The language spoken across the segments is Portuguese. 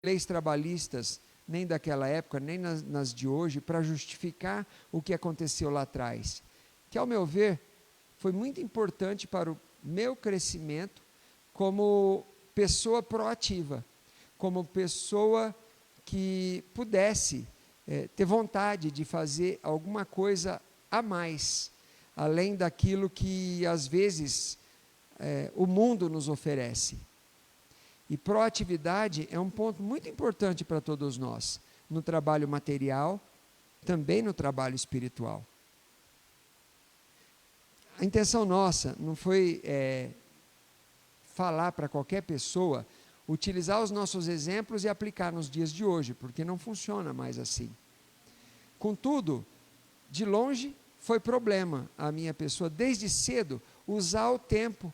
leis trabalhistas, nem daquela época, nem nas de hoje, para justificar o que aconteceu lá atrás, que, ao meu ver, foi muito importante para o meu crescimento como pessoa proativa, como pessoa que pudesse ter vontade de fazer alguma coisa a mais, além daquilo que, às vezes, o mundo nos oferece. E proatividade é um ponto muito importante para todos nós, no trabalho material, também no trabalho espiritual. A intenção nossa não foi falar para qualquer pessoa, utilizar os nossos exemplos e aplicar nos dias de hoje, porque não funciona mais assim. Contudo, de longe foi problema a minha pessoa, desde cedo, usar o tempo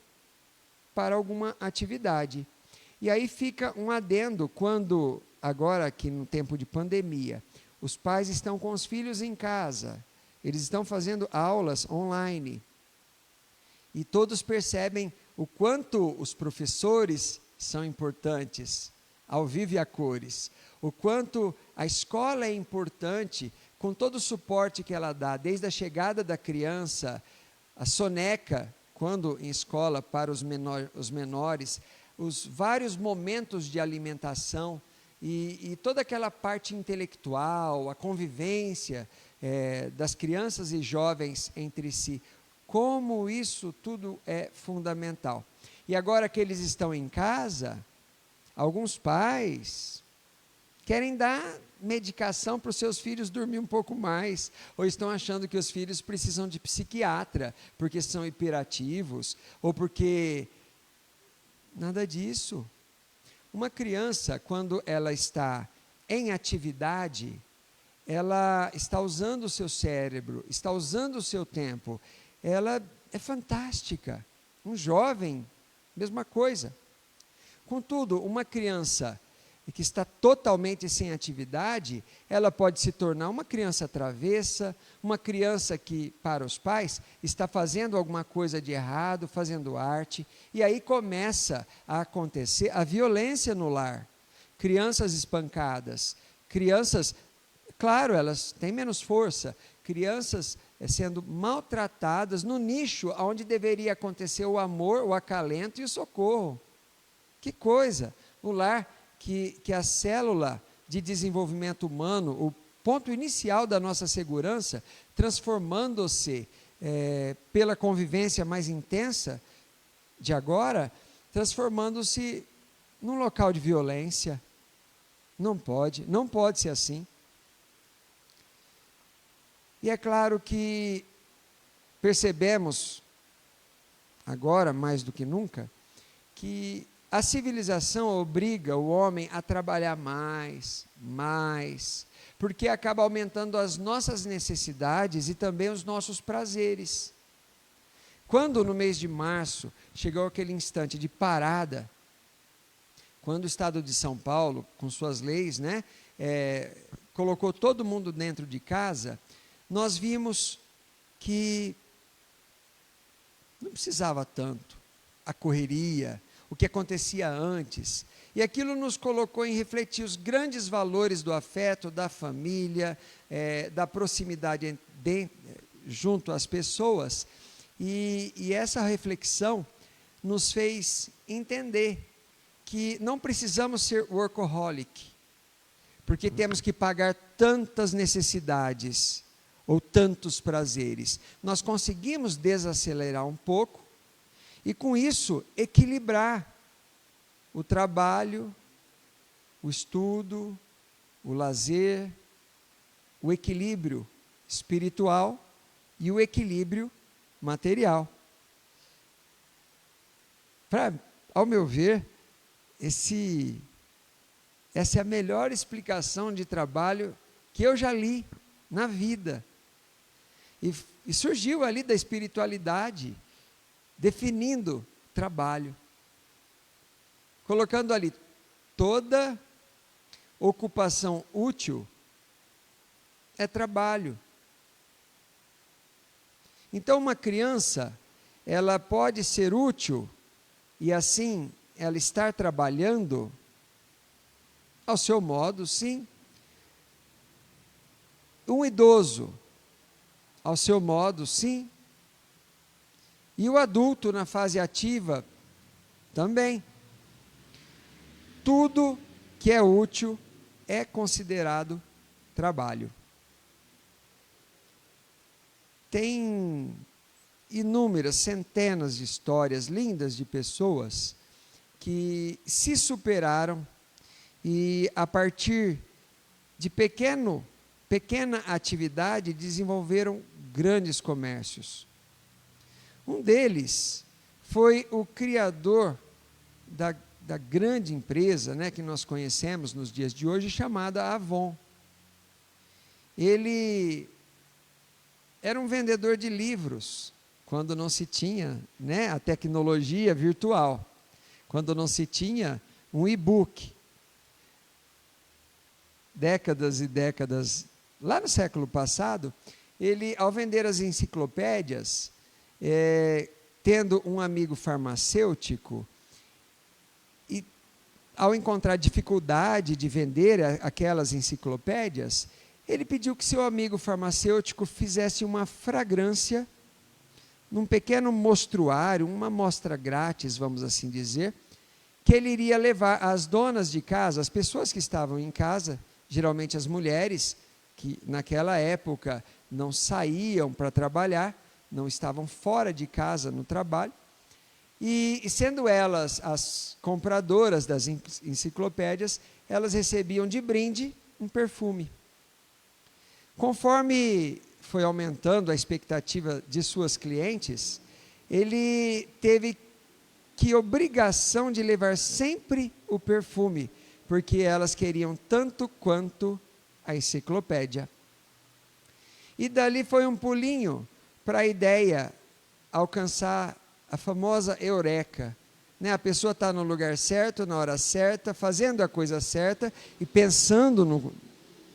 para alguma atividade. E aí fica um adendo, quando, agora aqui no tempo de pandemia, os pais estão com os filhos em casa, eles estão fazendo aulas online, e todos percebem o quanto os professores são importantes, ao vivo e a cores, o quanto a escola é importante, com todo o suporte que ela dá, desde a chegada da criança, a soneca, quando em escola para os menores, os vários momentos de alimentação e toda aquela parte intelectual, a convivência das crianças e jovens entre si, como isso tudo é fundamental. E agora que eles estão em casa, alguns pais querem dar medicação para os seus filhos dormir um pouco mais, ou estão achando que os filhos precisam de psiquiatra, porque são hiperativos, ou porque... Nada disso. Uma criança, quando ela está em atividade, ela está usando o seu cérebro, está usando o seu tempo, ela é fantástica. Um jovem, mesma coisa. Contudo, uma criança que está totalmente sem atividade, ela pode se tornar uma criança travessa, uma criança que, para os pais, está fazendo alguma coisa de errado, fazendo arte, e aí começa a acontecer a violência no lar. Crianças espancadas, crianças, claro, elas têm menos força, crianças sendo maltratadas no nicho onde deveria acontecer o amor, o acalento e o socorro. Que coisa! O lar que a célula de desenvolvimento humano, o ponto inicial da nossa segurança, transformando-se pela convivência mais intensa de agora, transformando-se num local de violência. Não pode ser assim. E é claro que percebemos, agora mais do que nunca, que a civilização obriga o homem a trabalhar mais, porque acaba aumentando as nossas necessidades e também os nossos prazeres. Quando no mês de março chegou aquele instante de parada, quando o Estado de São Paulo, com suas leis, colocou todo mundo dentro de casa, nós vimos que não precisava tanto a correria, o que acontecia antes, e aquilo nos colocou em refletir os grandes valores do afeto, da família, da proximidade junto às pessoas, e essa reflexão nos fez entender que não precisamos ser workaholic, porque temos que pagar tantas necessidades, ou tantos prazeres. Nós conseguimos desacelerar um pouco, e com isso equilibrar o trabalho, o estudo, o lazer, o equilíbrio espiritual e o equilíbrio material. Ao meu ver, essa é a melhor explicação de trabalho que eu já li na vida. E surgiu ali da espiritualidade, definindo trabalho, colocando ali toda ocupação útil é trabalho. Então uma criança, ela pode ser útil e assim ela estar trabalhando ao seu modo, sim. Um idoso, ao seu modo, sim. E o adulto na fase ativa, também. Tudo que é útil é considerado trabalho. Tem inúmeras, centenas de histórias lindas de pessoas que se superaram e, a partir de pequena atividade, desenvolveram grandes comércios. Um deles foi o criador da grande empresa, né, que nós conhecemos nos dias de hoje, chamada Avon. Ele era um vendedor de livros, quando não se tinha, né, a tecnologia virtual, quando não se tinha um e-book. Décadas e décadas, lá no século passado, ele, ao vender as enciclopédias, tendo um amigo farmacêutico, e ao encontrar dificuldade de vender aquelas enciclopédias, ele pediu que seu amigo farmacêutico fizesse uma fragrância num pequeno mostruário, uma amostra grátis, vamos assim dizer, que ele iria levar às donas de casa, as pessoas que estavam em casa, geralmente as mulheres, que naquela época não saíam para trabalhar, não estavam fora de casa no trabalho, e sendo elas as compradoras das enciclopédias, elas recebiam de brinde um perfume. Conforme foi aumentando a expectativa de suas clientes, ele teve que obrigação de levar sempre o perfume, porque elas queriam tanto quanto a enciclopédia. E dali foi um pulinho para a ideia alcançar a famosa eureka. Né? A pessoa está no lugar certo, na hora certa, fazendo a coisa certa e pensando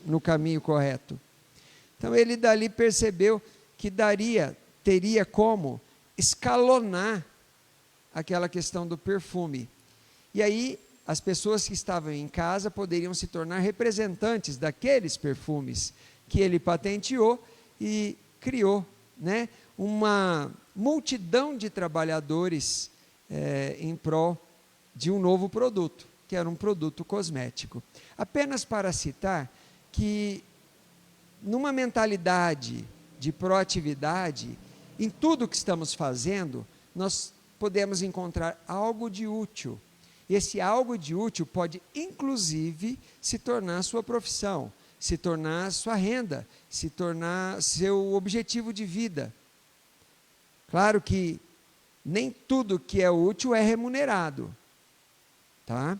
no caminho correto. Então ele dali percebeu que teria como escalonar aquela questão do perfume. E aí as pessoas que estavam em casa poderiam se tornar representantes daqueles perfumes que ele patenteou e criou, né, uma multidão de trabalhadores em prol de um novo produto, que era um produto cosmético. Apenas para citar que, numa mentalidade de proatividade, em tudo que estamos fazendo, nós podemos encontrar algo de útil. Esse algo de útil pode, inclusive, se tornar sua profissão, se tornar sua renda, se tornar seu objetivo de vida. Claro que nem tudo que é útil é remunerado, tá?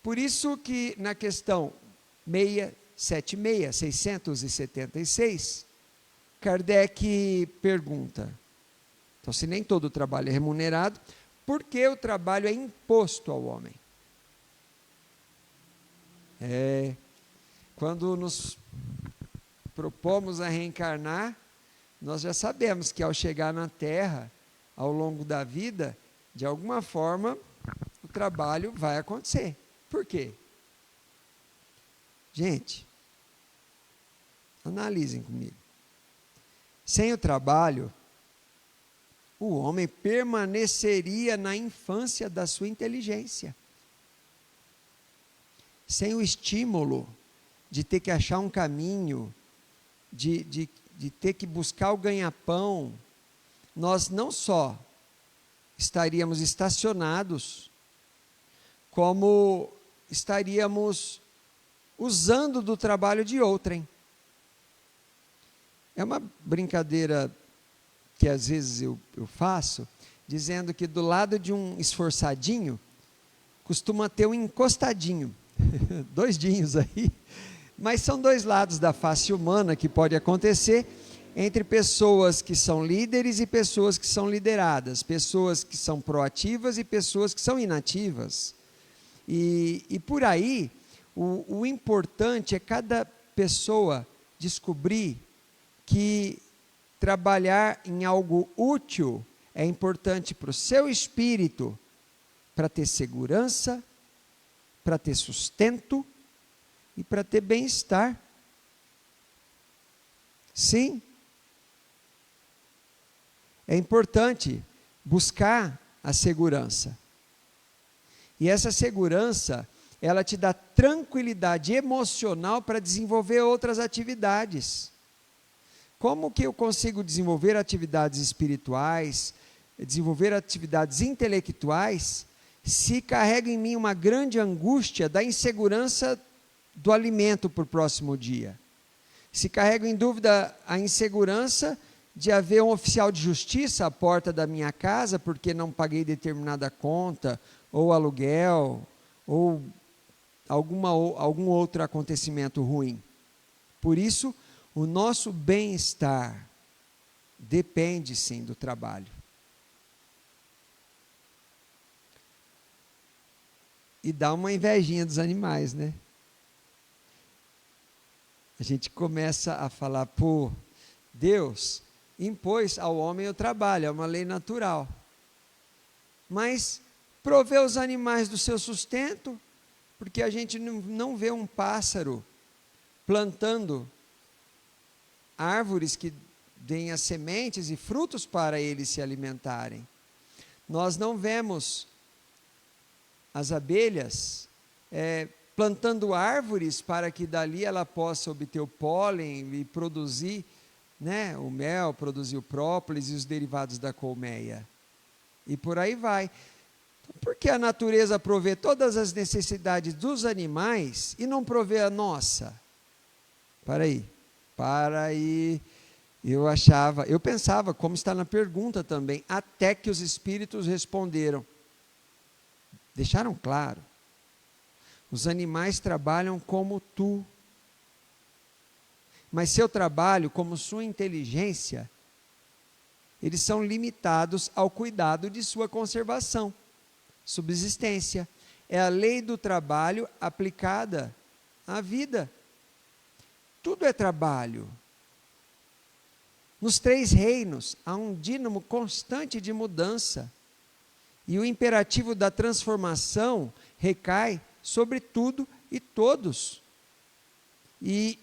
Por isso que na questão 676, Kardec pergunta, então se nem todo o trabalho é remunerado, por que o trabalho é imposto ao homem? Quando nos propomos a reencarnar, nós já sabemos que ao chegar na Terra, ao longo da vida, de alguma forma, o trabalho vai acontecer. Por quê? Gente, analisem comigo. Sem o trabalho, o homem permaneceria na infância da sua inteligência. Sem o estímulo de ter que achar um caminho, de ter que buscar o ganha-pão, nós não só estaríamos estacionados, como estaríamos usando do trabalho de outrem. É uma brincadeira que às vezes eu faço, dizendo que do lado de um esforçadinho, costuma ter um encostadinho, dois dinhos aí, mas são dois lados da face humana que pode acontecer entre pessoas que são líderes e pessoas que são lideradas, pessoas que são proativas e pessoas que são inativas. E por aí, o importante é cada pessoa descobrir que trabalhar em algo útil é importante para o seu espírito, para ter segurança, para ter sustento e para ter bem-estar. Sim, é importante buscar a segurança. E essa segurança, ela te dá tranquilidade emocional para desenvolver outras atividades. Como que eu consigo desenvolver atividades espirituais, desenvolver atividades intelectuais, se carrega em mim uma grande angústia da insegurança do alimento para o próximo dia? Se carrego em dúvida a insegurança de haver um oficial de justiça à porta da minha casa porque não paguei determinada conta, ou aluguel, ou algum outro acontecimento ruim. Por isso, o nosso bem-estar depende sim do trabalho. E dá uma invejinha dos animais, né? A gente começa a falar, pô, Deus impôs ao homem o trabalho, é uma lei natural. Mas provê os animais do seu sustento, porque a gente não vê um pássaro plantando árvores que deem as sementes e frutos para eles se alimentarem. Nós não vemos as abelhas plantando árvores para que dali ela possa obter o pólen e produzir, né, o mel, produzir o própolis e os derivados da colmeia. E por aí vai. Então, por que a natureza provê todas as necessidades dos animais e não provê a nossa? Para aí. Eu pensava, como está na pergunta também, até que os espíritos responderam. Deixaram claro. Os animais trabalham como tu. Mas seu trabalho, como sua inteligência, eles são limitados ao cuidado de sua conservação, subsistência. É a lei do trabalho aplicada à vida. Tudo é trabalho. Nos 3 reinos, há um dínamo constante de mudança. E o imperativo da transformação recai sobre tudo e todos. E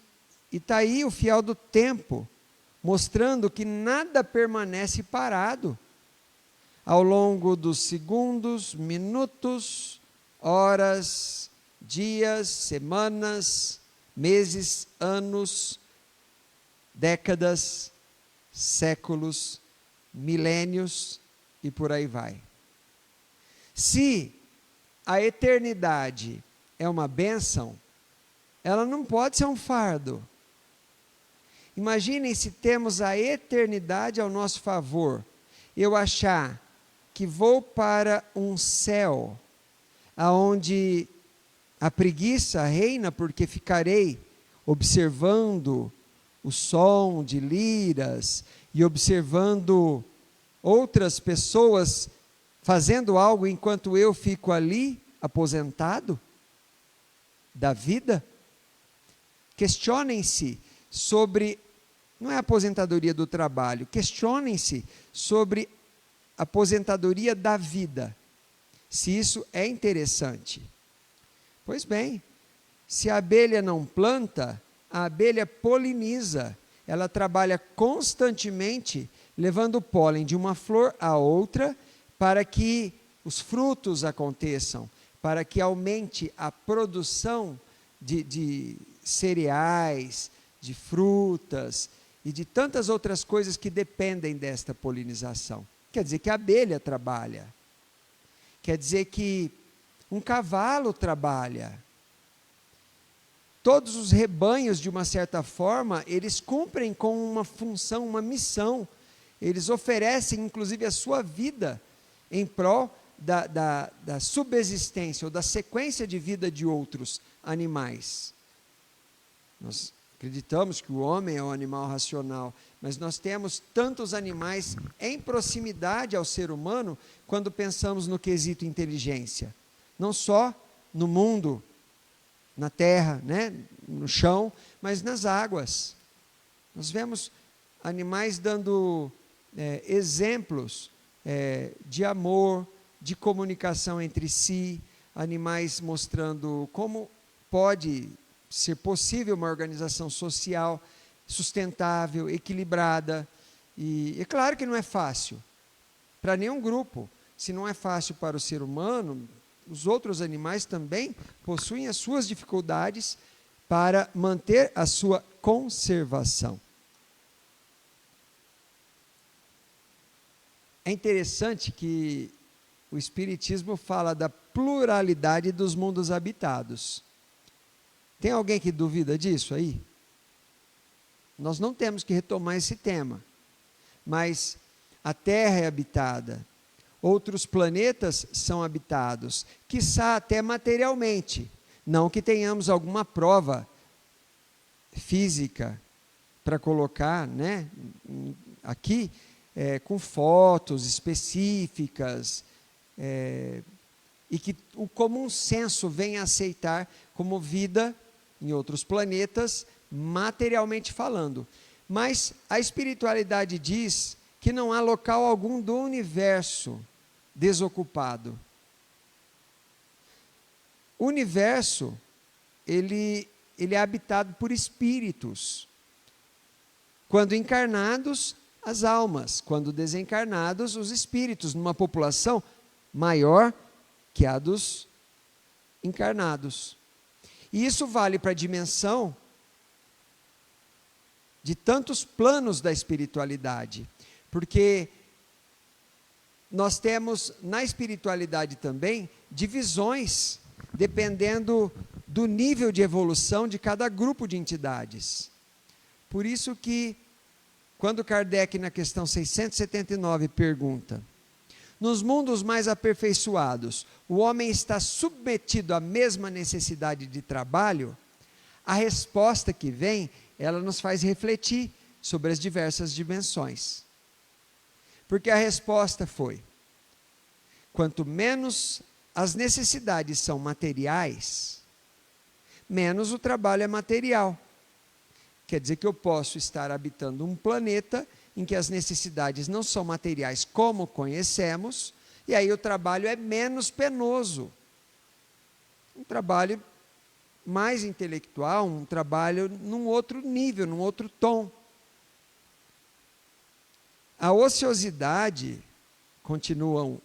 está aí o fiel do tempo, mostrando que nada permanece parado. Ao longo dos segundos, minutos, horas, dias, semanas, meses, anos, décadas, séculos, milênios e por aí vai. Se a eternidade é uma bênção, ela não pode ser um fardo. Imaginem se temos a eternidade ao nosso favor. Eu achar que vou para um céu aonde a preguiça reina, porque ficarei observando o som de liras e observando outras pessoas fazendo algo enquanto eu fico ali aposentado da vida. Questionem-se sobre, não é a aposentadoria do trabalho, questionem-se sobre a aposentadoria da vida, se isso é interessante. Pois bem, se a abelha não planta, a abelha poliniza, ela trabalha constantemente, levando o pólen de uma flor a outra, para que os frutos aconteçam, para que aumente a produção de cereais, de frutas e de tantas outras coisas que dependem desta polinização. Quer dizer que a abelha trabalha. Quer dizer que um cavalo trabalha. Todos os rebanhos, de uma certa forma, eles cumprem com uma função, uma missão. Eles oferecem, inclusive, a sua vida em prol da subsistência ou da sequência de vida de outros animais. Nós acreditamos que o homem é um animal racional, mas nós temos tantos animais em proximidade ao ser humano quando pensamos no quesito inteligência. Não só no mundo, na terra, né, no chão, mas nas águas. Nós vemos animais dando exemplos de amor, de comunicação entre si, animais mostrando como pode ser possível uma organização social sustentável, equilibrada. E é claro que não é fácil para nenhum grupo. Se não é fácil para o ser humano, os outros animais também possuem as suas dificuldades para manter a sua conservação. É interessante que o Espiritismo fala da pluralidade dos mundos habitados. Tem alguém que duvida disso aí? Nós não temos que retomar esse tema, mas a Terra é habitada, outros planetas são habitados, quiçá até materialmente, não que tenhamos alguma prova física para colocar, né, aqui, com fotos específicas, e que o comum senso vem a aceitar como vida em outros planetas, materialmente falando. Mas a espiritualidade diz que não há local algum do universo desocupado. O universo, ele é habitado por espíritos. Quando encarnados, as almas. Quando desencarnados, os espíritos, numa população maior que a dos encarnados. E isso vale para a dimensão de tantos planos da espiritualidade, porque nós temos na espiritualidade também divisões, dependendo do nível de evolução de cada grupo de entidades. Por isso que, quando Kardec, na questão 679, pergunta: nos mundos mais aperfeiçoados, o homem está submetido à mesma necessidade de trabalho? A resposta que vem, ela nos faz refletir sobre as diversas dimensões. Porque a resposta foi: quanto menos as necessidades são materiais, menos o trabalho é material. Quer dizer que eu posso estar habitando um planeta em que as necessidades não são materiais como conhecemos, e aí o trabalho é menos penoso. Um trabalho mais intelectual, um trabalho num outro nível, num outro tom. A ociosidade, continuam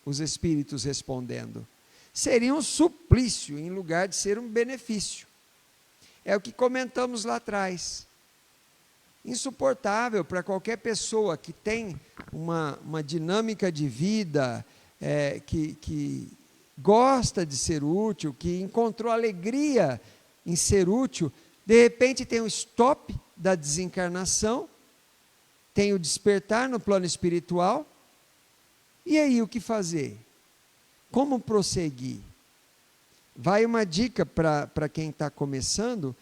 os espíritos respondendo, seria um suplício em lugar de ser um benefício. É o que comentamos lá atrás. Insuportável para qualquer pessoa que tem uma dinâmica de vida, que gosta de ser útil, que encontrou alegria em ser útil, de repente tem um stop da desencarnação, tem o despertar no plano espiritual, e aí o que fazer? Como prosseguir? Vai uma dica para quem está começando,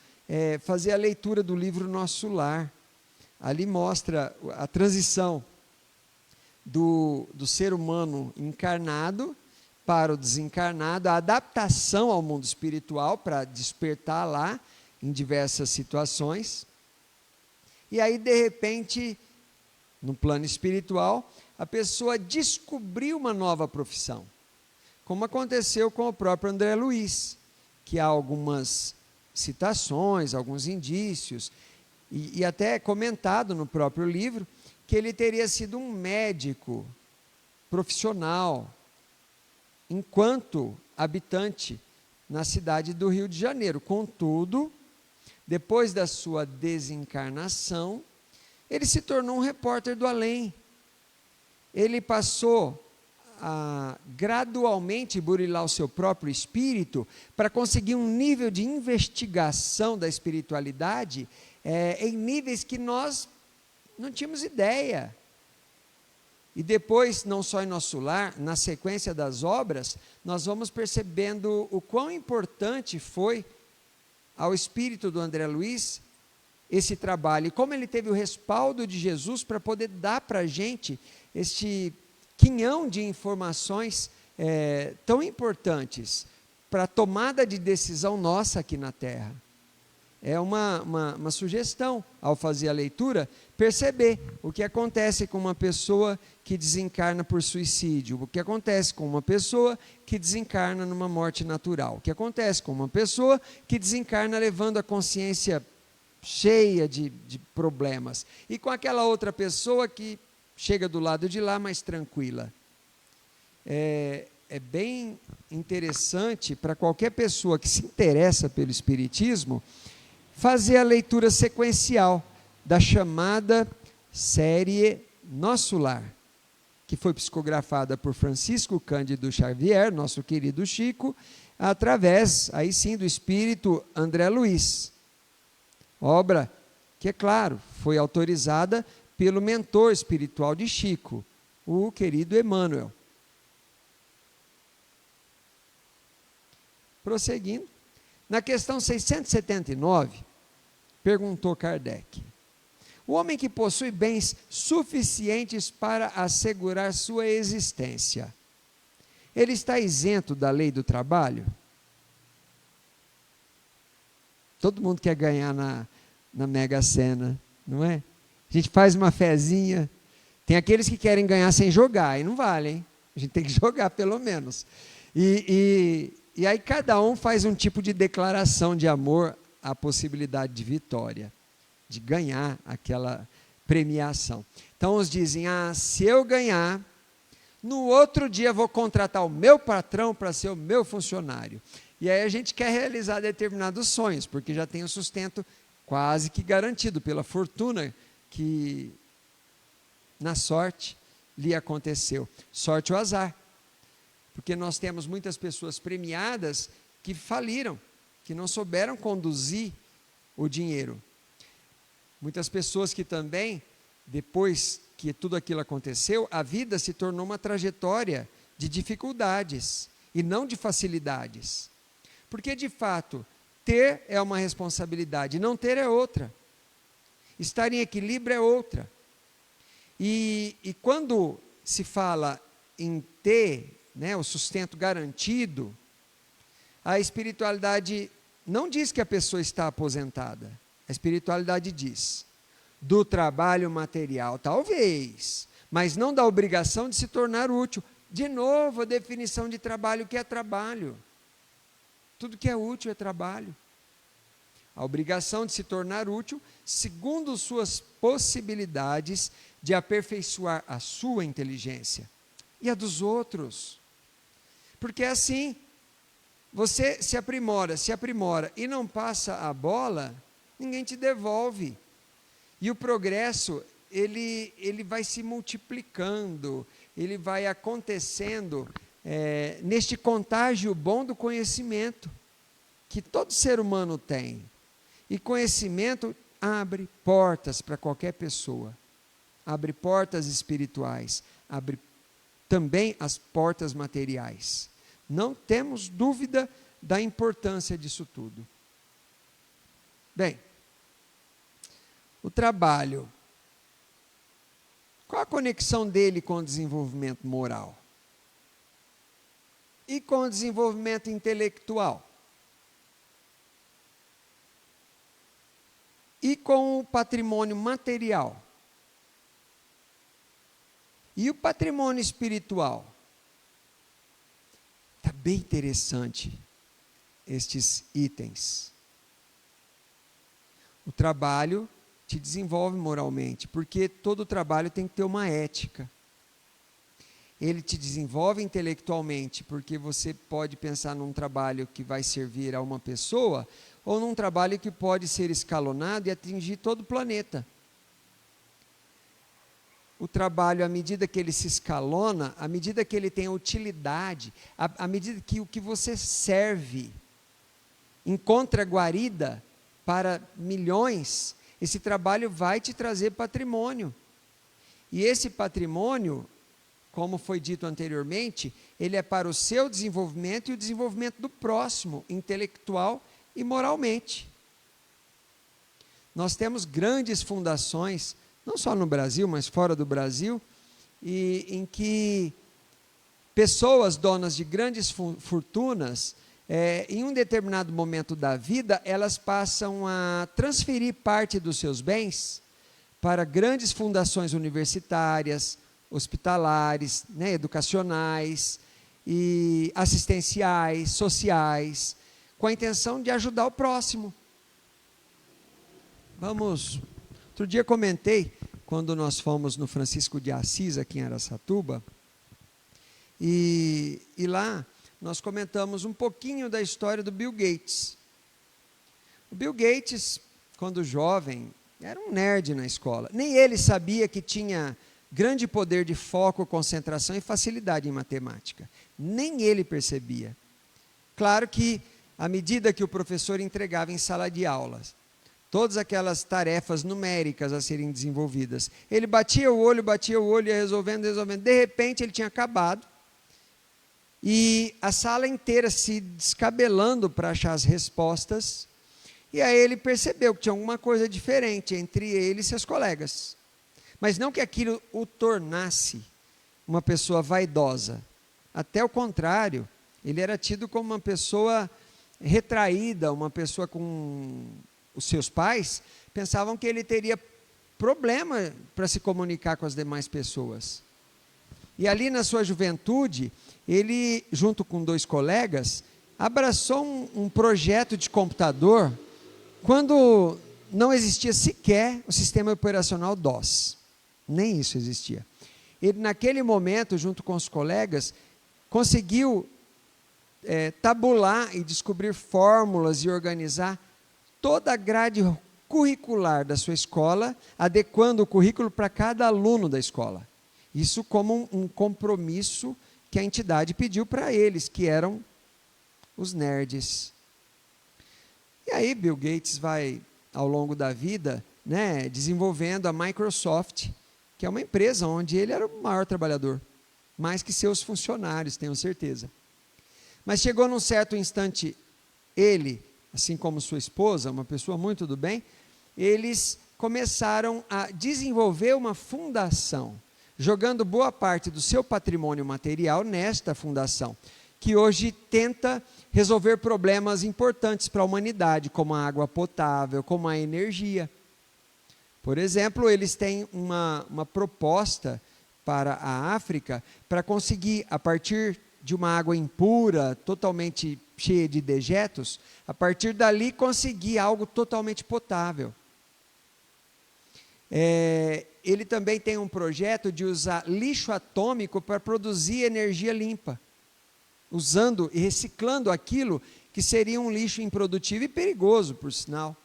fazer a leitura do livro Nosso Lar. Ali mostra a transição do ser humano encarnado para o desencarnado, a adaptação ao mundo espiritual para despertar lá em diversas situações. E aí, de repente, no plano espiritual, a pessoa descobriu uma nova profissão, como aconteceu com o próprio André Luiz, que há algumas citações, alguns indícios, e até comentado no próprio livro, que ele teria sido um médico profissional, enquanto habitante na cidade do Rio de Janeiro. Contudo, depois da sua desencarnação, ele se tornou um repórter do além. Ele passou a gradualmente burilar o seu próprio espírito para conseguir um nível de investigação da espiritualidade em níveis que nós não tínhamos ideia. E depois, não só em Nosso Lar, na sequência das obras, nós vamos percebendo o quão importante foi ao espírito do André Luiz esse trabalho, e como ele teve o respaldo de Jesus para poder dar para a gente este quinhão de informações tão importantes para a tomada de decisão nossa aqui na Terra. é uma sugestão, ao fazer a leitura, perceber o que acontece com uma pessoa que desencarna por suicídio, o que acontece com uma pessoa que desencarna numa morte natural, o que acontece com uma pessoa que desencarna levando a consciência cheia de problemas, e com aquela outra pessoa que chega do lado de lá mais tranquila. É bem interessante para qualquer pessoa que se interessa pelo Espiritismo fazer a leitura sequencial da chamada série Nosso Lar, que foi psicografada por Francisco Cândido Xavier, nosso querido Chico, através, aí sim, do espírito André Luiz. Obra que, é claro, foi autorizada pelo mentor espiritual de Chico, o querido Emmanuel. Prosseguindo, na questão 679, perguntou Kardec: o homem que possui bens suficientes para assegurar sua existência, ele está isento da lei do trabalho? Todo mundo quer ganhar na Mega Sena, não é? A gente faz uma fezinha, tem aqueles que querem ganhar sem jogar, e não vale, hein? A gente tem que jogar pelo menos. E aí cada um faz um tipo de declaração de amor à possibilidade de vitória, de ganhar aquela premiação. Então uns dizem: se eu ganhar, no outro dia vou contratar o meu patrão para ser o meu funcionário. E aí a gente quer realizar determinados sonhos, porque já tem o sustento quase que garantido pela fortuna que na sorte lhe aconteceu. Sorte ou azar. Porque nós temos muitas pessoas premiadas que faliram, que não souberam conduzir o dinheiro. Muitas pessoas que também, depois que tudo aquilo aconteceu, a vida se tornou uma trajetória de dificuldades e não de facilidades. Porque, de fato, ter é uma responsabilidade, não ter é outra. Estar em equilíbrio é outra. E quando se fala em ter, né, o sustento garantido, a espiritualidade não diz que a pessoa está aposentada. A espiritualidade diz: do trabalho material, talvez, mas não da obrigação de se tornar útil. De novo, a definição de trabalho: o que é trabalho? Tudo que é útil é trabalho. A obrigação de se tornar útil segundo suas possibilidades de aperfeiçoar a sua inteligência e a dos outros. Porque assim, você se aprimora e não passa a bola, ninguém te devolve. E o progresso, ele vai se multiplicando, ele vai acontecendo neste contágio bom do conhecimento, que todo ser humano tem. E conhecimento abre portas para qualquer pessoa, abre portas espirituais, abre também as portas materiais. Não temos dúvida da importância disso tudo. Bem, o trabalho, qual a conexão dele com o desenvolvimento moral? E com o desenvolvimento intelectual? E com o patrimônio material? E o patrimônio espiritual? Está bem interessante estes itens. O trabalho te desenvolve moralmente, porque todo trabalho tem que ter uma ética. Ele te desenvolve intelectualmente, porque você pode pensar num trabalho que vai servir a uma pessoa, ou num trabalho que pode ser escalonado e atingir todo o planeta. O trabalho, à medida que ele se escalona, à medida que ele tem utilidade, à medida que o que você serve encontra guarida para milhões, esse trabalho vai te trazer patrimônio. E esse patrimônio, como foi dito anteriormente, ele é para o seu desenvolvimento e o desenvolvimento do próximo, intelectual e moralmente. Nós temos grandes fundações, não só no Brasil, mas fora do Brasil, em que pessoas donas de grandes fortunas em um determinado momento da vida, elas passam a transferir parte dos seus bens para grandes fundações universitárias, hospitalares, né, educacionais e assistenciais, sociais, com a intenção de ajudar o próximo. Outro dia comentei, quando nós fomos no Francisco de Assis, aqui em Araçatuba, e lá nós comentamos um pouquinho da história do Bill Gates. O Bill Gates, quando jovem, era um nerd na escola. Nem ele sabia que tinha grande poder de foco, concentração e facilidade em matemática. Nem ele percebia. Claro que, à medida que o professor entregava em sala de aulas, todas aquelas tarefas numéricas a serem desenvolvidas, ele batia o olho, ia resolvendo. De repente, ele tinha acabado. E a sala inteira se descabelando para achar as respostas. E aí ele percebeu que tinha alguma coisa diferente entre ele e seus colegas. Mas não que aquilo o tornasse uma pessoa vaidosa. Até o contrário, ele era tido como uma pessoa retraída, uma pessoa com... Os seus pais pensavam que ele teria problema para se comunicar com as demais pessoas. E ali na sua juventude, ele, junto com 2 colegas, abraçou um projeto de computador quando não existia sequer o sistema operacional DOS. Nem isso existia. Ele, naquele momento, junto com os colegas, conseguiu tabular e descobrir fórmulas e organizar toda a grade curricular da sua escola, adequando o currículo para cada aluno da escola. Isso como um compromisso que a entidade pediu para eles, que eram os nerds. E aí Bill Gates vai, ao longo da vida, né, desenvolvendo a Microsoft, que é uma empresa onde ele era o maior trabalhador, mais que seus funcionários, tenho certeza. Mas chegou num certo instante, ele, assim como sua esposa, uma pessoa muito do bem, eles começaram a desenvolver uma fundação, jogando boa parte do seu patrimônio material nesta fundação, que hoje tenta resolver problemas importantes para a humanidade, como a água potável, como a energia. Por exemplo, eles têm uma proposta para a África, para conseguir, a partir de uma água impura, totalmente cheia de dejetos, a partir dali conseguir algo totalmente potável. Ele também tem um projeto de usar lixo atômico para produzir energia limpa, usando e reciclando aquilo que seria um lixo improdutivo e perigoso, por sinal.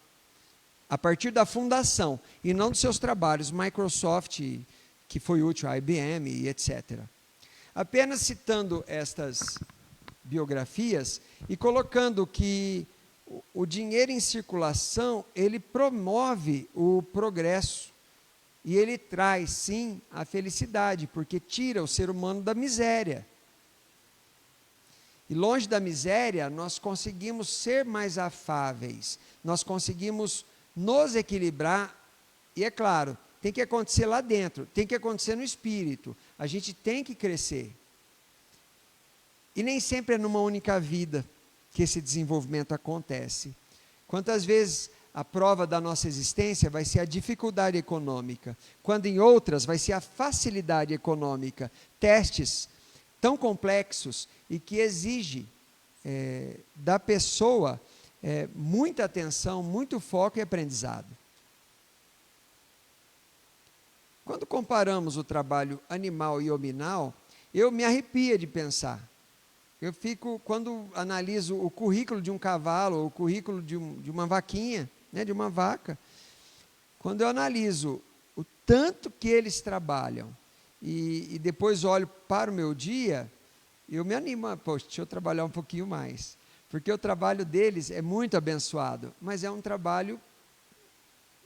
A partir da fundação, e não dos seus trabalhos, Microsoft, que foi útil à IBM e etc. Apenas citando estas biografias e colocando que o dinheiro em circulação, ele promove o progresso. E ele traz, sim, a felicidade, porque tira o ser humano da miséria. E longe da miséria, nós conseguimos ser mais afáveis, nós conseguimos nos equilibrar, e é claro, tem que acontecer lá dentro, tem que acontecer no espírito, a gente tem que crescer. E nem sempre é numa única vida que esse desenvolvimento acontece. Quantas vezes a prova da nossa existência vai ser a dificuldade econômica, quando em outras vai ser a facilidade econômica, testes tão complexos e que exigem da pessoa muita atenção, muito foco e aprendizado. Quando comparamos o trabalho animal e hominal, eu me arrepio de pensar. Eu fico, quando analiso o currículo de um cavalo, o currículo de uma vaquinha, né, de uma vaca, quando eu analiso o tanto que eles trabalham e depois olho para o meu dia, eu me animo, poxa, deixa eu trabalhar um pouquinho mais, porque o trabalho deles é muito abençoado, mas é um trabalho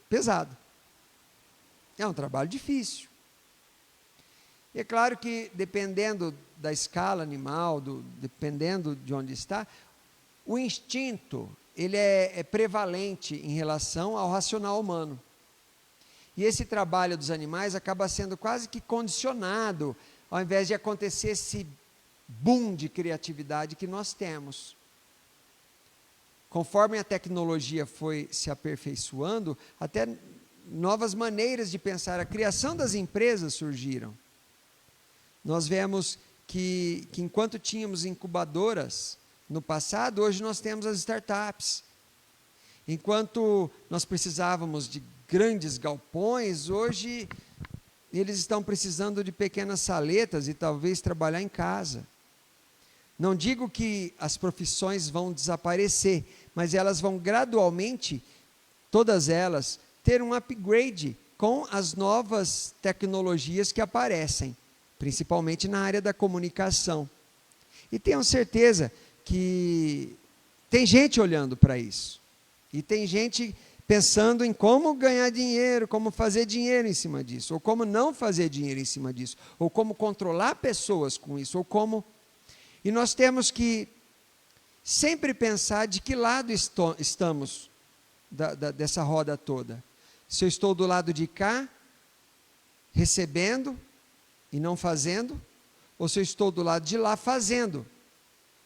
pesado, é um trabalho difícil. E é claro que, dependendo da escala animal, dependendo de onde está, o instinto, ele é prevalente em relação ao racional humano. E esse trabalho dos animais acaba sendo quase que condicionado, ao invés de acontecer esse boom de criatividade que nós temos. conforme a tecnologia foi se aperfeiçoando, até novas maneiras de pensar. A criação das empresas surgiram. Nós vemos que enquanto tínhamos incubadoras no passado, hoje nós temos as startups. Enquanto nós precisávamos de grandes galpões, hoje eles estão precisando de pequenas saletas e talvez trabalhar em casa. Não digo que as profissões vão desaparecer, mas elas vão gradualmente, todas elas, ter um upgrade com as novas tecnologias que aparecem, principalmente na área da comunicação. E tenho certeza que tem gente olhando para isso. E tem gente pensando em como ganhar dinheiro, como fazer dinheiro em cima disso, ou como não fazer dinheiro em cima disso, ou como controlar pessoas com isso, ou como... E nós temos que sempre pensar de que lado estamos dessa roda toda. Se eu estou do lado de cá, recebendo e não fazendo, ou se eu estou do lado de lá, fazendo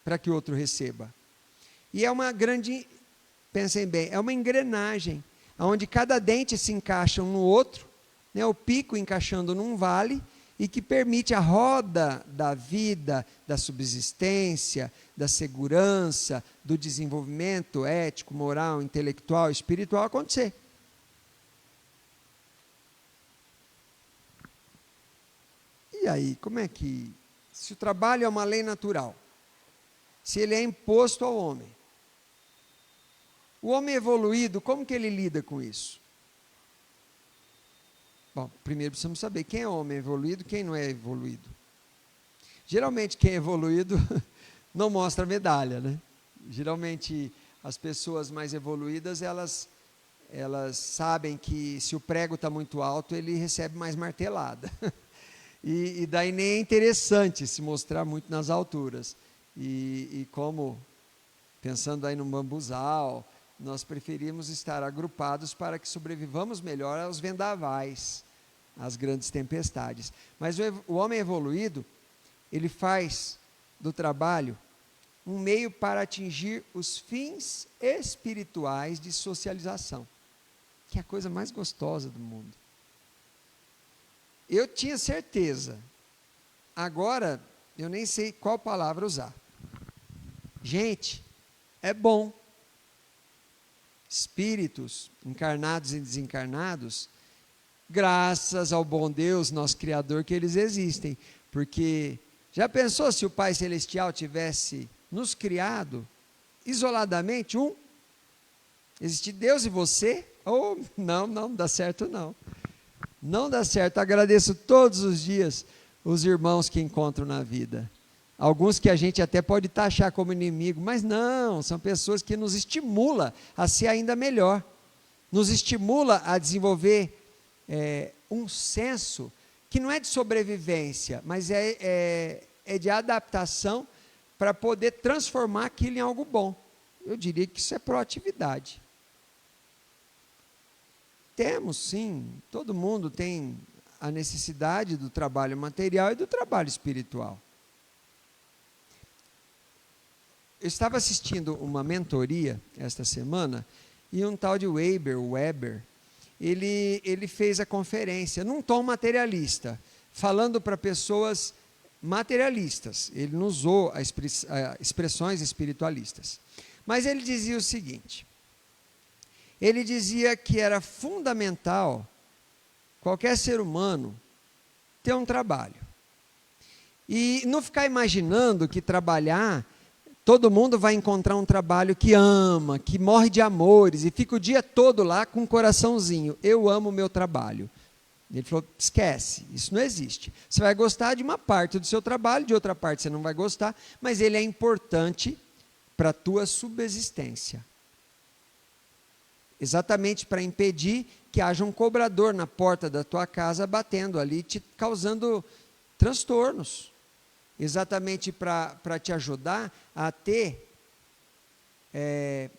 para que o outro receba. E é uma grande, pensem bem, é uma engrenagem, onde cada dente se encaixa um no outro, né, o pico encaixando num vale, e que permite a roda da vida, da subsistência, da segurança, do desenvolvimento ético, moral, intelectual, espiritual acontecer. E aí, como é que... Se o trabalho é uma lei natural, se ele é imposto ao homem, o homem evoluído, como que ele lida com isso? Bom, primeiro precisamos saber quem é homem evoluído e quem não é evoluído. Geralmente quem é evoluído não mostra medalha, né? Geralmente as pessoas mais evoluídas, elas sabem que se o prego está muito alto, ele recebe mais martelada. E daí nem é interessante se mostrar muito nas alturas. E como, pensando aí no bambuzal, nós preferimos estar agrupados para que sobrevivamos melhor aos vendavais, às grandes tempestades. Mas o homem evoluído, ele faz do trabalho um meio para atingir os fins espirituais de socialização, que é a coisa mais gostosa do mundo. Eu tinha certeza, agora eu nem sei qual palavra usar. Gente, é bom. Espíritos, encarnados e desencarnados, graças ao bom Deus, nosso Criador, que eles existem. Porque, já pensou se o Pai Celestial tivesse nos criado isoladamente, existir Deus e você? Não dá certo não. Não dá certo. Agradeço todos os dias os irmãos que encontro na vida. Alguns que a gente até pode taxar como inimigo, mas não, são pessoas que nos estimulam a ser ainda melhor. Nos estimula a desenvolver um senso que não é de sobrevivência, mas é de adaptação para poder transformar aquilo em algo bom. Eu diria que isso é proatividade. Temos sim, todo mundo tem a necessidade do trabalho material e do trabalho espiritual. Eu estava assistindo uma mentoria esta semana e um tal de Weber, ele fez a conferência num tom materialista, falando para pessoas materialistas. Ele não usou expressões espiritualistas. Mas ele dizia o seguinte, ele dizia que era fundamental qualquer ser humano ter um trabalho. E não ficar imaginando que trabalhar... Todo mundo vai encontrar um trabalho que ama, que morre de amores, e fica o dia todo lá com um coraçãozinho. Eu amo o meu trabalho. Ele falou, esquece, isso não existe. Você vai gostar de uma parte do seu trabalho, de outra parte você não vai gostar, mas ele é importante para a tua subsistência. Exatamente para impedir que haja um cobrador na porta da tua casa batendo ali, te causando transtornos. Exatamente para te ajudar a ter,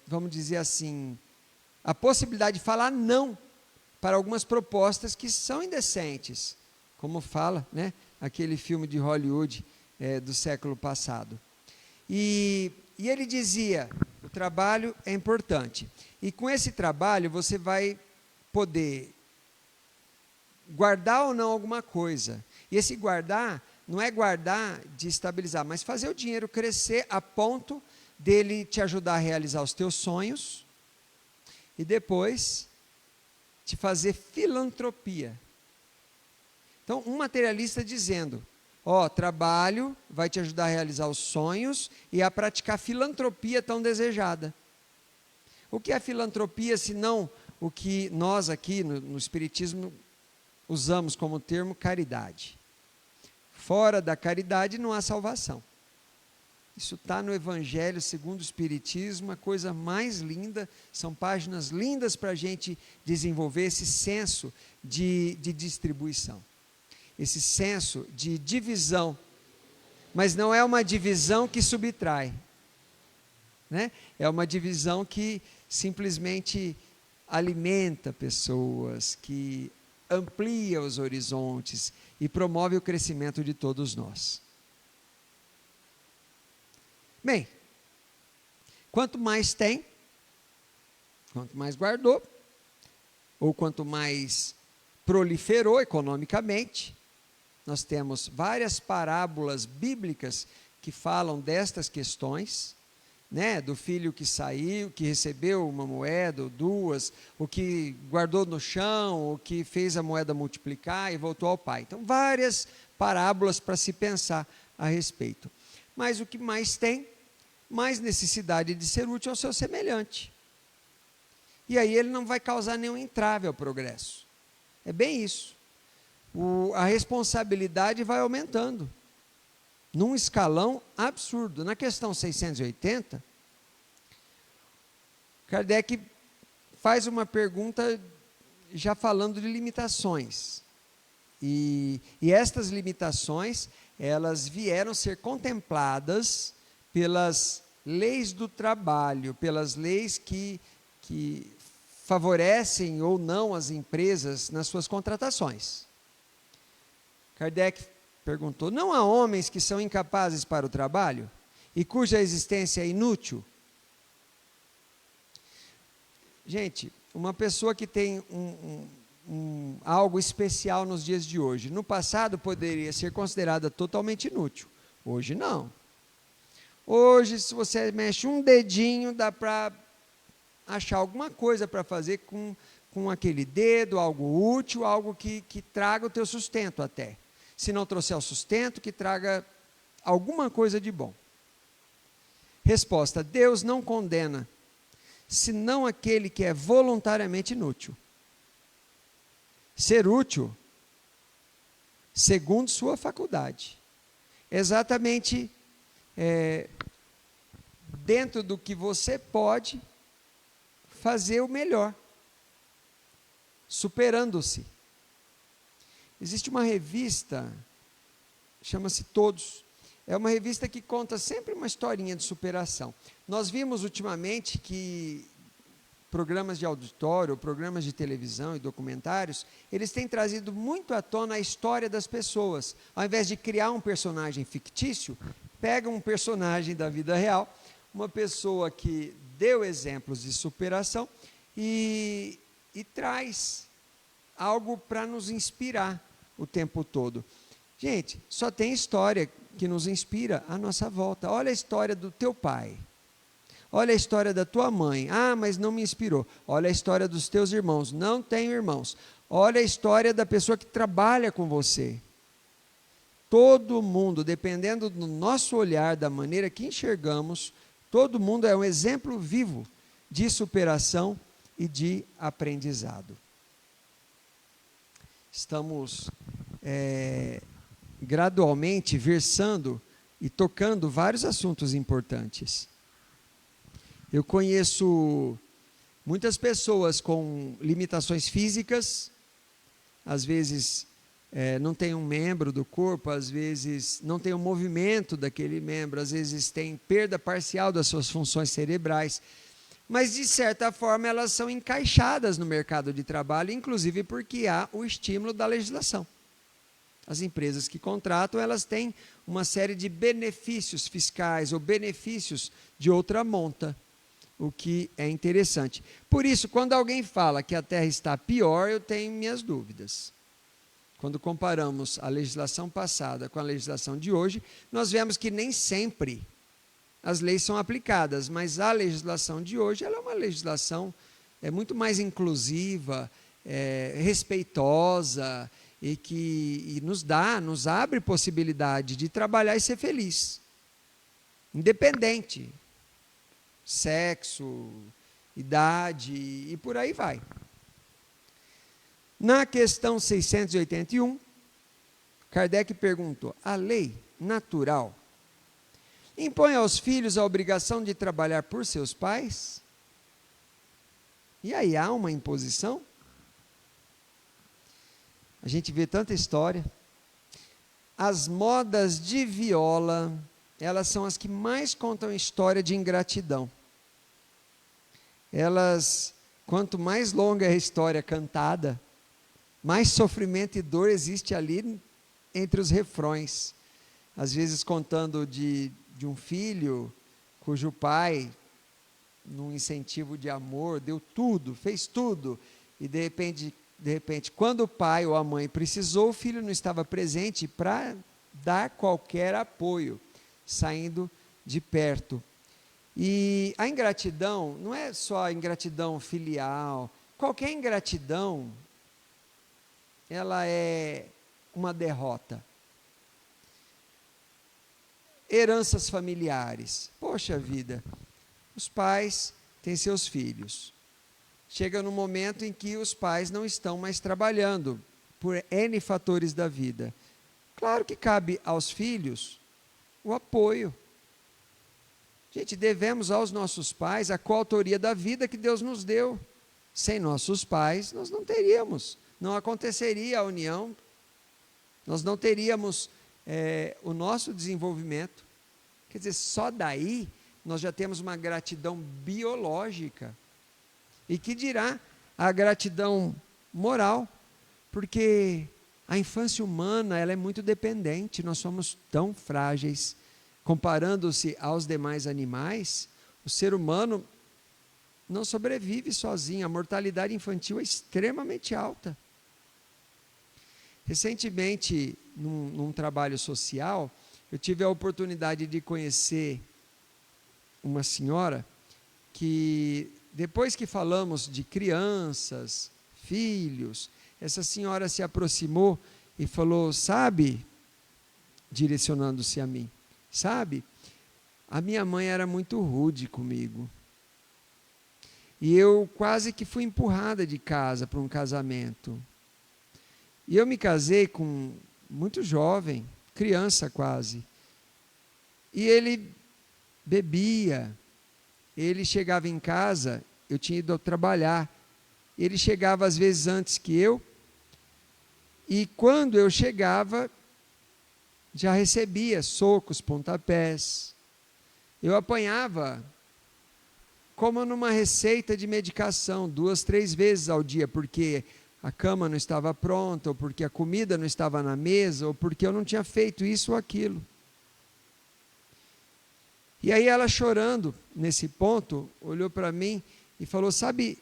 vamos dizer assim, a possibilidade de falar não para algumas propostas que são indecentes, como fala, né, aquele filme de Hollywood do século passado. E ele dizia trabalho é importante. E com esse trabalho você vai poder guardar ou não alguma coisa. E esse guardar, não é guardar de estabilizar, mas fazer o dinheiro crescer a ponto dele te ajudar a realizar os teus sonhos e depois te fazer filantropia. Então, um materialista dizendo, trabalho vai te ajudar a realizar os sonhos e a praticar a filantropia tão desejada. O que é filantropia, se não o que nós aqui no Espiritismo usamos como termo caridade? Fora da caridade não há salvação. Isso está no Evangelho segundo o Espiritismo, a coisa mais linda, são páginas lindas para a gente desenvolver esse senso de distribuição, esse senso de divisão, mas não é uma divisão que subtrai, né? É uma divisão que simplesmente alimenta pessoas, que amplia os horizontes e promove o crescimento de todos nós. Bem, quanto mais tem, quanto mais guardou, ou quanto mais proliferou economicamente, nós temos várias parábolas bíblicas que falam destas questões, né? Do filho que saiu, que recebeu uma moeda ou duas, o que guardou no chão, o que fez a moeda multiplicar e voltou ao pai. Então, várias parábolas para se pensar a respeito. Mas o que mais tem, mais necessidade de ser útil ao seu semelhante. E aí ele não vai causar nenhum entrave ao progresso. É bem isso. A responsabilidade vai aumentando, num escalão absurdo. Na questão 680, Kardec faz uma pergunta já falando de limitações. E estas limitações, elas vieram ser contempladas pelas leis do trabalho, pelas leis que favorecem ou não as empresas nas suas contratações. Kardec perguntou, não há homens que são incapazes para o trabalho e cuja existência é inútil? Gente, uma pessoa que tem algo especial nos dias de hoje, no passado poderia ser considerada totalmente inútil, hoje não. Hoje, se você mexe um dedinho, dá para achar alguma coisa para fazer com aquele dedo, algo útil, algo que traga o teu sustento até. Se não trouxer o sustento, que traga alguma coisa de bom. Resposta, Deus não condena, senão aquele que é voluntariamente inútil. Ser útil, segundo sua faculdade. Exatamente dentro do que você pode fazer o melhor, superando-se. Existe uma revista, chama-se Todos, é uma revista que conta sempre uma historinha de superação. Nós vimos ultimamente que programas de auditório, programas de televisão e documentários, eles têm trazido muito à tona a história das pessoas. Ao invés de criar um personagem fictício, pega um personagem da vida real, uma pessoa que deu exemplos de superação e traz algo para nos inspirar o tempo todo. Gente, só tem história que nos inspira à nossa volta. Olha a história do teu pai. Olha a história da tua mãe. Ah, mas não me inspirou. Olha a história dos teus irmãos. Não tenho irmãos. Olha a história da pessoa que trabalha com você. Todo mundo, dependendo do nosso olhar, da maneira que enxergamos, todo mundo é um exemplo vivo de superação e de aprendizado. Estamos gradualmente versando e tocando vários assuntos importantes. Eu conheço muitas pessoas com limitações físicas, às vezes não tem um membro do corpo, às vezes não tem um movimento daquele membro, às vezes tem perda parcial das suas funções cerebrais, mas de certa forma elas são encaixadas no mercado de trabalho, inclusive porque há o estímulo da legislação. As empresas que contratam, elas têm uma série de benefícios fiscais ou benefícios de outra monta. o que é interessante. Por isso, quando alguém fala que a terra está pior, eu tenho minhas dúvidas. Quando comparamos a legislação passada com a legislação de hoje, nós vemos que nem sempre as leis são aplicadas, mas a legislação de hoje ela é uma legislação muito mais inclusiva, respeitosa, e que nos abre possibilidade de trabalhar e ser feliz, independente, sexo, idade e por aí vai. Na questão 681, Kardec perguntou: a lei natural impõe aos filhos a obrigação de trabalhar por seus pais? E aí há uma imposição? A gente vê tanta história. As modas de viola, elas são as que mais contam história de ingratidão. Elas, quanto mais longa é a história cantada, mais sofrimento e dor existe ali entre os refrões. Às vezes contando de um filho cujo pai, num incentivo de amor, deu tudo, fez tudo, e de repente, quando o pai ou a mãe precisou, o filho não estava presente para dar qualquer apoio, saindo de perto. E a ingratidão não é só a ingratidão filial, qualquer ingratidão, ela é uma derrota. Heranças familiares. Poxa vida, os pais têm seus filhos. Chega no momento em que os pais não estão mais trabalhando, por N fatores da vida. Claro que cabe aos filhos o apoio. Gente, devemos aos nossos pais a coautoria da vida que Deus nos deu. Sem nossos pais, nós não teríamos, não aconteceria a união, nós não teríamos o nosso desenvolvimento. Quer dizer, só daí nós já temos uma gratidão biológica. E que dirá a gratidão moral, porque a infância humana ela é muito dependente, nós somos tão frágeis. Comparando-se aos demais animais, o ser humano não sobrevive sozinho, a mortalidade infantil é extremamente alta. Recentemente, num trabalho social, eu tive a oportunidade de conhecer uma senhora que, depois que falamos de crianças, filhos, essa senhora se aproximou e falou: sabe, direcionando-se a mim, sabe, a minha mãe era muito rude comigo. E eu quase que fui empurrada de casa para um casamento. E eu me casei muito jovem, criança quase. E ele bebia, ele chegava em casa, eu tinha ido trabalhar, ele chegava às vezes antes que eu, e quando eu chegava, já recebia socos, pontapés. Eu apanhava como numa receita de medicação, 2, 3 vezes ao dia, porque a cama não estava pronta, ou porque a comida não estava na mesa, ou porque eu não tinha feito isso ou aquilo. E aí ela, chorando nesse ponto, olhou para mim e falou: sabe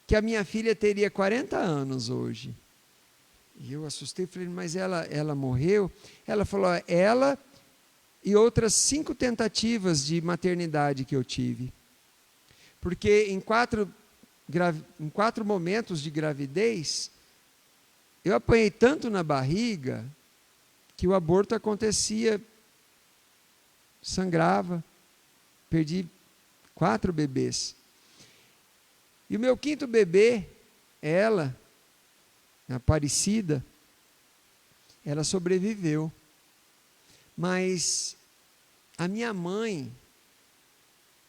que a minha filha teria 40 anos hoje? E eu assustei, falei: mas ela morreu? Ela falou: ela e outras 5 tentativas de maternidade que eu tive. Porque em 4 momentos de gravidez, eu apanhei tanto na barriga, que o aborto acontecia, sangrava, perdi 4 bebês. E o meu 5º bebê, ela, a Aparecida, ela sobreviveu. Mas a minha mãe,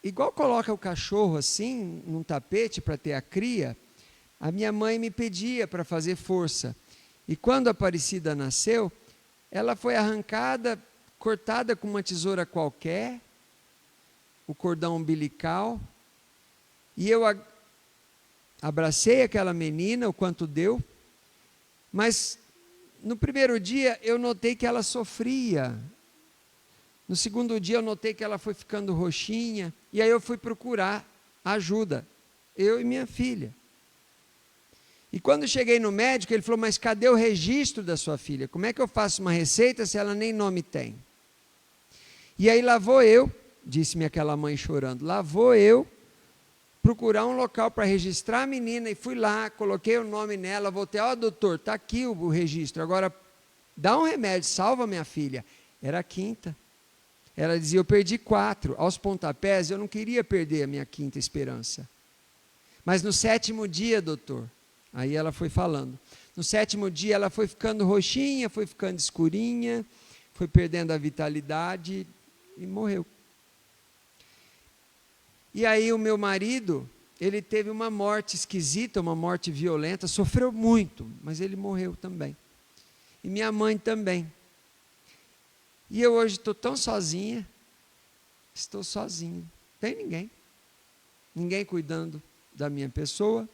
igual coloca o cachorro assim, num tapete para ter a cria, a minha mãe me pedia para fazer força. E quando a Aparecida nasceu, ela foi arrancada, cortada com uma tesoura qualquer, o cordão umbilical, e eu abracei aquela menina o quanto deu, mas no primeiro dia eu notei que ela sofria, No segundo dia eu notei que ela foi ficando roxinha, e aí eu fui procurar ajuda, eu e minha filha. E quando cheguei no médico, ele falou, mas cadê o registro da sua filha? Como é que eu faço uma receita se ela nem nome tem? E aí lá vou eu, disse-me aquela mãe chorando, lá vou eu procurar um local para registrar a menina, e fui lá, coloquei o nome nela, voltei, doutor, está aqui o registro, agora dá um remédio, salva minha filha. Era a quinta. Ela dizia, eu perdi 4, aos pontapés, eu não queria perder a minha quinta esperança. Mas no 7º dia, doutor, aí ela foi falando, no 7º dia ela foi ficando roxinha, foi ficando escurinha, foi perdendo a vitalidade e morreu. E aí o meu marido, ele teve uma morte esquisita, uma morte violenta, sofreu muito, mas ele morreu também. E minha mãe também. E eu hoje estou tão sozinha, estou sozinho, não tem ninguém cuidando da minha pessoa,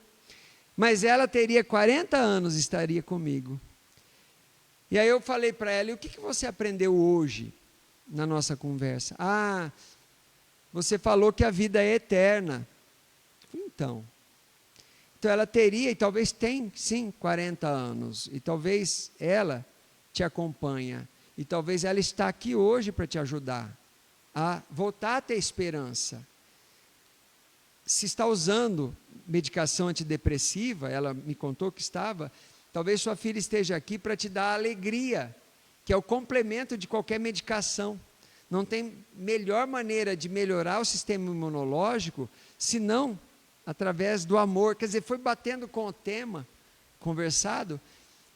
mas ela teria 40 anos, estaria comigo. E aí eu falei para ela, e o que você aprendeu hoje na nossa conversa? Você falou que a vida é eterna. Então ela teria, e talvez tem sim 40 anos, e talvez ela te acompanha, e talvez ela está aqui hoje para te ajudar a voltar a ter esperança. Se está usando medicação antidepressiva, ela me contou que estava, talvez sua filha esteja aqui para te dar alegria, que é o complemento de qualquer medicação. Não tem melhor maneira de melhorar o sistema imunológico, senão através do amor. Quer dizer, foi batendo com o tema, conversado,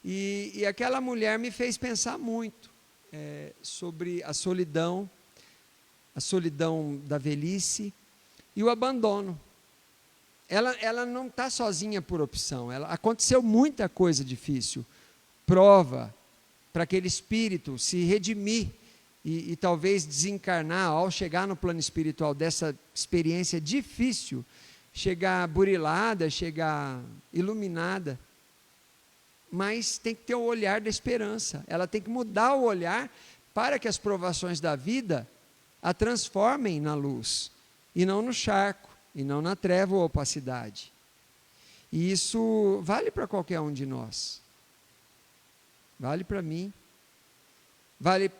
e aquela mulher me fez pensar muito sobre a solidão da velhice e o abandono. Ela não está sozinha por opção, aconteceu muita coisa difícil, prova para aquele espírito se redimir e talvez desencarnar, ao chegar no plano espiritual dessa experiência difícil, chegar burilada, chegar iluminada, mas tem que ter o olhar da esperança, ela tem que mudar o olhar para que as provações da vida a transformem na luz, e não no charco, e não na treva ou opacidade. E isso vale para qualquer um de nós, vale para mim, vale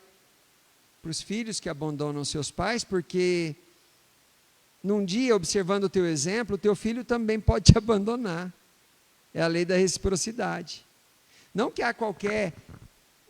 para os filhos que abandonam seus pais, porque num dia, observando o teu exemplo, o teu filho também pode te abandonar. É a lei da reciprocidade. Não que há qualquer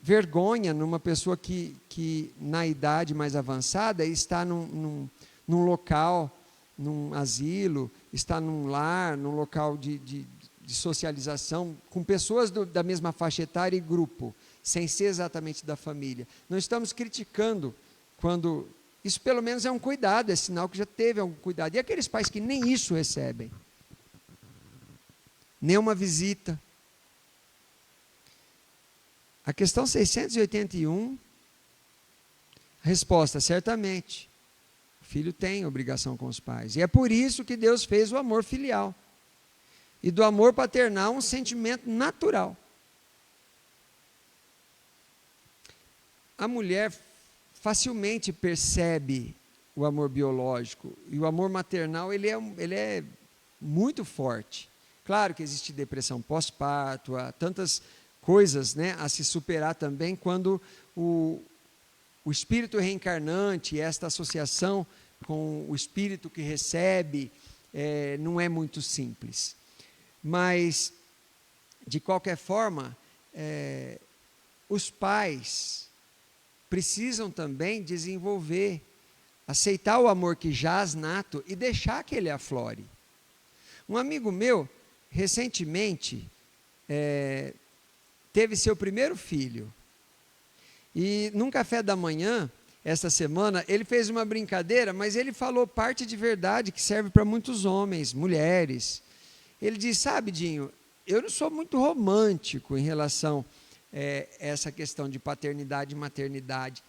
vergonha numa pessoa que na idade mais avançada está num local, num asilo, está num lar, num local de socialização, com pessoas da mesma faixa etária e grupo, sem ser exatamente da família. Não estamos criticando quando... Isso pelo menos é um cuidado, é sinal que já teve algum cuidado. E aqueles pais que nem isso recebem? Nem uma visita. A questão 681, resposta, certamente. O filho tem obrigação com os pais. E é por isso que Deus fez o amor filial. E do amor paternal um sentimento natural. A mulher facilmente percebe o amor biológico, e o amor maternal ele é muito forte. Claro que existe depressão pós-parto, há tantas coisas, a se superar também, quando o espírito reencarnante, esta associação com o espírito que recebe, não é muito simples. Mas, de qualquer forma, os pais precisam também desenvolver, aceitar o amor que jaz nato e deixar que ele aflore. Um amigo meu, recentemente, teve seu primeiro filho, e num café da manhã, essa semana, ele fez uma brincadeira, mas ele falou parte de verdade que serve para muitos homens, mulheres. Ele disse, sabe, Dinho, eu não sou muito romântico em relação essa questão de paternidade e maternidade.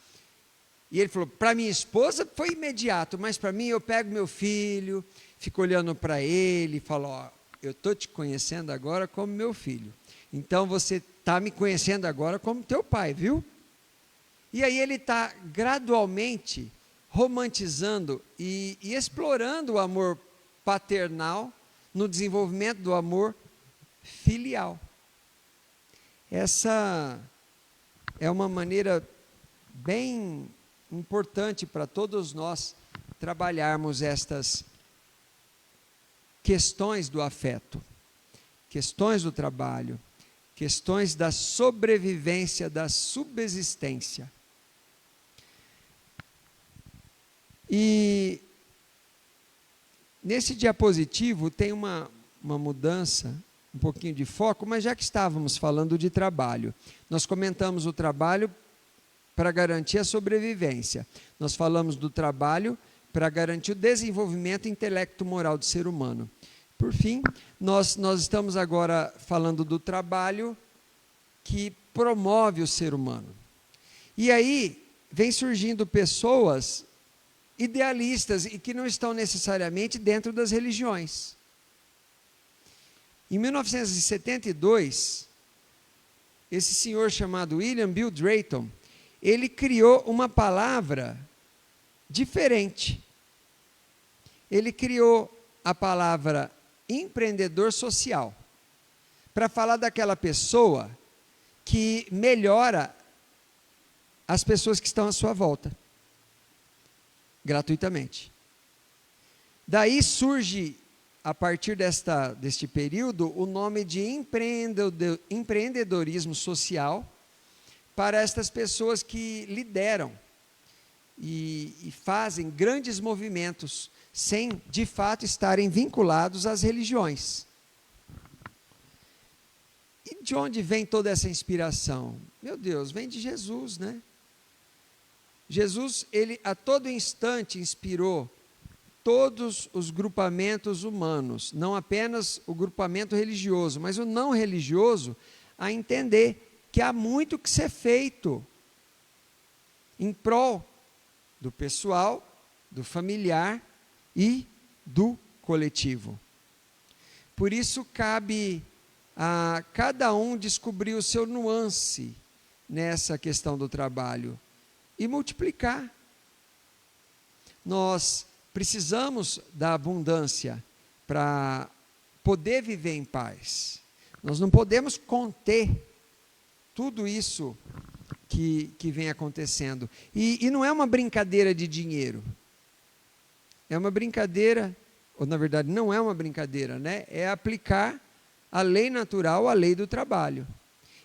E ele falou, para minha esposa foi imediato, mas para mim eu pego meu filho, fico olhando para ele e falo, eu estou te conhecendo agora como meu filho, então você está me conhecendo agora como teu pai, viu? E aí ele está gradualmente romantizando e explorando o amor paternal no desenvolvimento do amor filial. Essa é uma maneira bem importante para todos nós trabalharmos estas questões do afeto, questões do trabalho, questões da sobrevivência, da subsistência. E nesse diapositivo tem uma mudança, um pouquinho de foco, mas já que estávamos falando de trabalho, nós comentamos o trabalho para garantir a sobrevivência. Nós falamos do trabalho para garantir o desenvolvimento intelecto-moral do ser humano. Por fim, nós estamos agora falando do trabalho que promove o ser humano. E aí vem surgindo pessoas idealistas e que não estão necessariamente dentro das religiões. Em 1972, esse senhor chamado William Bill Drayton, ele criou uma palavra diferente. Ele criou a palavra empreendedor social, para falar daquela pessoa que melhora as pessoas que estão à sua volta, gratuitamente. Daí surge, a partir deste período, o nome de empreendedorismo social para estas pessoas que lideram e fazem grandes movimentos sem, de fato, estarem vinculados às religiões. E de onde vem toda essa inspiração? Meu Deus, vem de Jesus, né? Jesus, ele a todo instante inspirou todos os grupamentos humanos, não apenas o grupamento religioso, mas o não religioso, a entender que há muito que ser feito em prol do pessoal, do familiar e do coletivo. Por isso cabe a cada um descobrir o seu nuance nessa questão do trabalho e multiplicar. Nós precisamos da abundância para poder viver em paz. Nós não podemos conter tudo isso que vem acontecendo. E não é uma brincadeira de dinheiro. É uma brincadeira, ou na verdade não é uma brincadeira, né? É aplicar a lei natural, a lei do trabalho.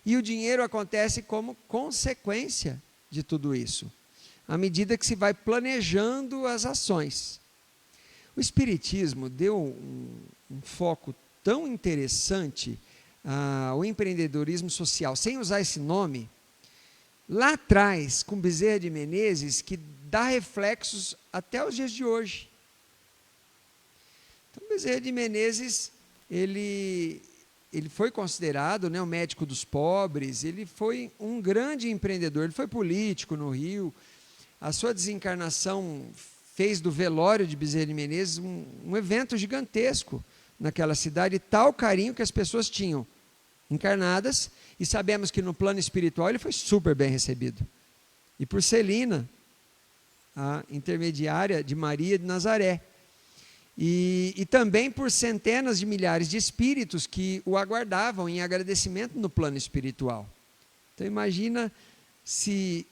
E o dinheiro acontece como consequência de tudo isso, à medida que se vai planejando as ações. O Espiritismo deu um foco tão interessante ao empreendedorismo social, sem usar esse nome, lá atrás, com Bezerra de Menezes, que dá reflexos até os dias de hoje. Então, Bezerra de Menezes, ele foi considerado, né, o médico dos pobres, ele foi um grande empreendedor, ele foi político no Rio, a sua desencarnação fez do velório de Bezerra de Menezes um evento gigantesco naquela cidade, tal carinho que as pessoas tinham encarnadas, e sabemos que no plano espiritual ele foi super bem recebido. E por Celina, a intermediária de Maria de Nazaré, e também por centenas de milhares de espíritos que o aguardavam em agradecimento no plano espiritual. Então imagina se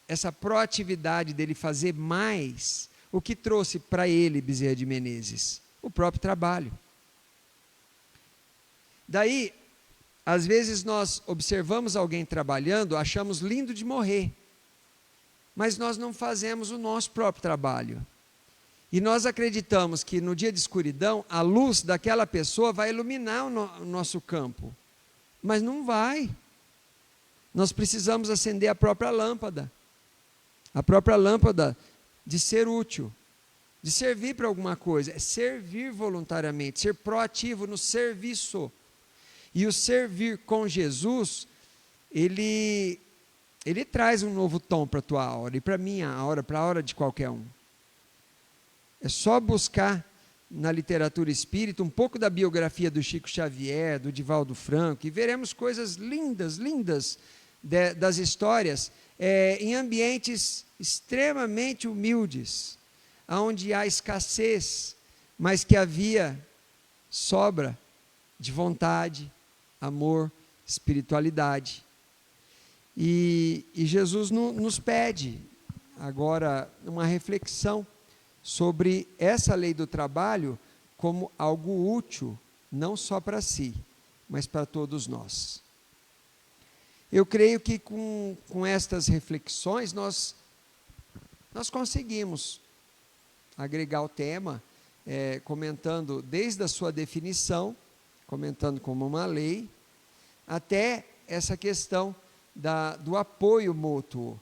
essa proatividade dele fazer mais, o que trouxe para ele Bezerra de Menezes? O próprio trabalho. Daí, às vezes nós observamos alguém trabalhando, achamos lindo de morrer, mas nós não fazemos o nosso próprio trabalho. E nós acreditamos que no dia de escuridão, a luz daquela pessoa vai iluminar o nosso campo. Mas não vai. Nós precisamos acender a própria lâmpada. A própria lâmpada de ser útil, de servir para alguma coisa. É servir voluntariamente, ser proativo no serviço. E o servir com Jesus, ele traz um novo tom para a tua aura, e para a minha aura, para a aura de qualquer um. É só buscar na literatura espírita um pouco da biografia do Chico Xavier, do Divaldo Franco, e veremos coisas lindas, lindas das histórias em ambientes extremamente humildes, onde há escassez, mas que havia sobra de vontade, amor, espiritualidade. E Jesus nos pede agora uma reflexão sobre essa lei do trabalho como algo útil, não só para si, mas para todos nós. Eu creio que com estas reflexões nós conseguimos agregar o tema, comentando desde a sua definição, comentando como uma lei, até essa questão do apoio mútuo,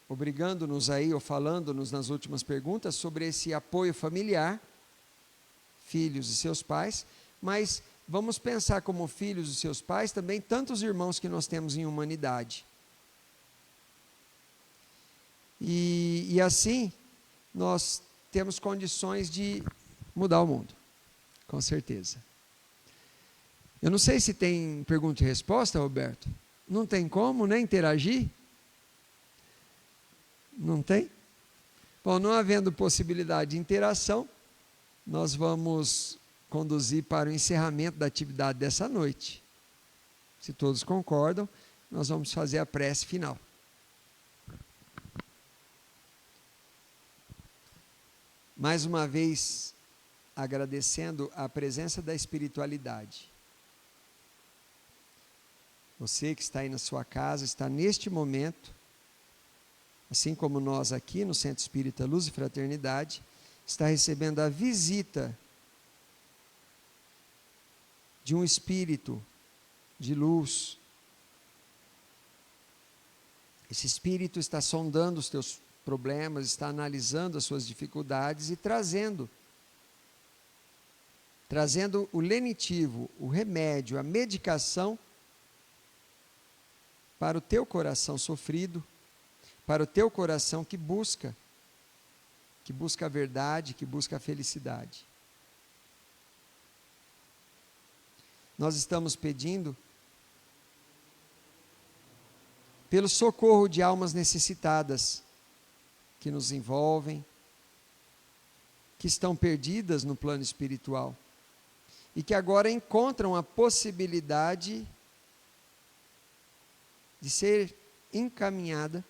obrigando-nos aí, ou falando-nos nas últimas perguntas, sobre esse apoio familiar, filhos e seus pais, mas vamos pensar como filhos e seus pais também tantos irmãos que nós temos em humanidade. E assim, nós temos condições de mudar o mundo, com certeza. Eu não sei se tem pergunta e resposta, Roberto. Não tem como, né, interagir? Não tem? Bom, não havendo possibilidade de interação, nós vamos conduzir para o encerramento da atividade dessa noite. Se todos concordam, nós vamos fazer a prece final. Mais uma vez, agradecendo a presença da espiritualidade. Você que está aí na sua casa, está neste momento, assim como nós aqui no Centro Espírita Luz e Fraternidade, está recebendo a visita de um espírito de luz. Esse espírito está sondando os teus problemas, está analisando as suas dificuldades e trazendo o lenitivo, o remédio, a medicação para o teu coração sofrido, para o teu coração que busca a verdade, que busca a felicidade. Nós estamos pedindo pelo socorro de almas necessitadas que nos envolvem, que estão perdidas no plano espiritual e que agora encontram a possibilidade de ser encaminhada,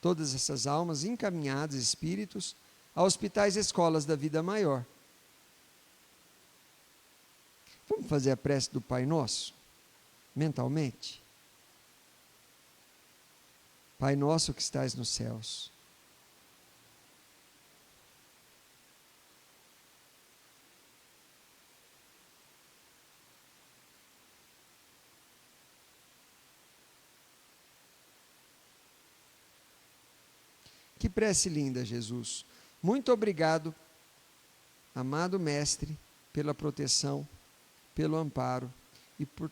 todas essas almas encaminhadas, espíritos, a hospitais e escolas da vida maior. Vamos fazer a prece do Pai Nosso, mentalmente? Pai nosso que estais nos céus, que prece linda, Jesus. Muito obrigado, amado Mestre, pela proteção, pelo amparo e por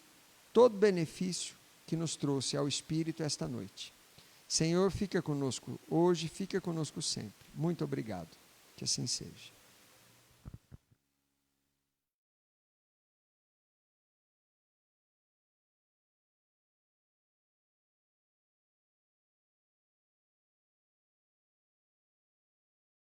todo benefício que nos trouxe ao Espírito esta noite. Senhor, fica conosco hoje, fica conosco sempre. Muito obrigado. Que assim seja.